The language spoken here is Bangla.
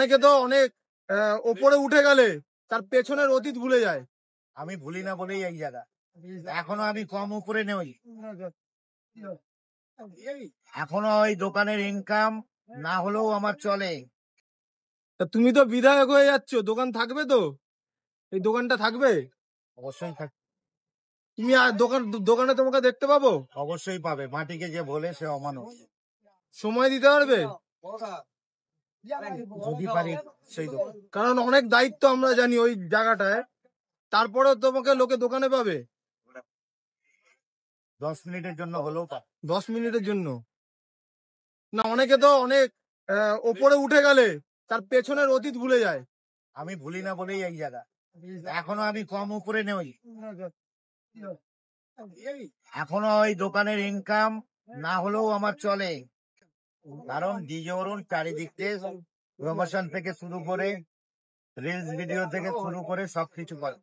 অনেকে তো অনেক ওপরে উঠে গেলে তার পেছনের অতীত ভুলে যায়। আমি ভুলি না বলেই এই জায়গা। এখনো আমি কম উপরে নেই, এখনো ওই দোকানের ইনকাম না হলেও আমার চলে। তা তুমি তো বিধায়ক হয়ে যাচ্ছ, দোকান থাকবে তো? এই দোকানটা থাকবে? অবশ্যই তুমি দোকানে তোমাকে দেখতে পাবো? অবশ্যই পাবে। মাটিকে যে বলে সে অমানুষ। সময় দিতে পারবে? যদি পারি সেই দোকান। কারণ অনেক দায়িত্ব আমরা জানি ওই জায়গাটায়, তারপরে তোমাকে লোকে দোকানে পাবে। 10 মিনিটের জন্য হলেও পাবে। 10 মিনিটের জন্য না, অনেকে তো অনেক ওপরে উঠে গেলে তার পেছনের অতীত ভুলে যায়। আমি ভুলি না বলেই এই জায়গা। এখনো আমি কম উপরে নেই, এখনো ওই দোকানের ইনকাম না হলেও আমার চলে। কারণ ডিজে অরুণ চারিদিক থেকে প্রমোশন থেকে শুরু করে রিলস ভিডিও থেকে শুরু করে সবকিছু করে।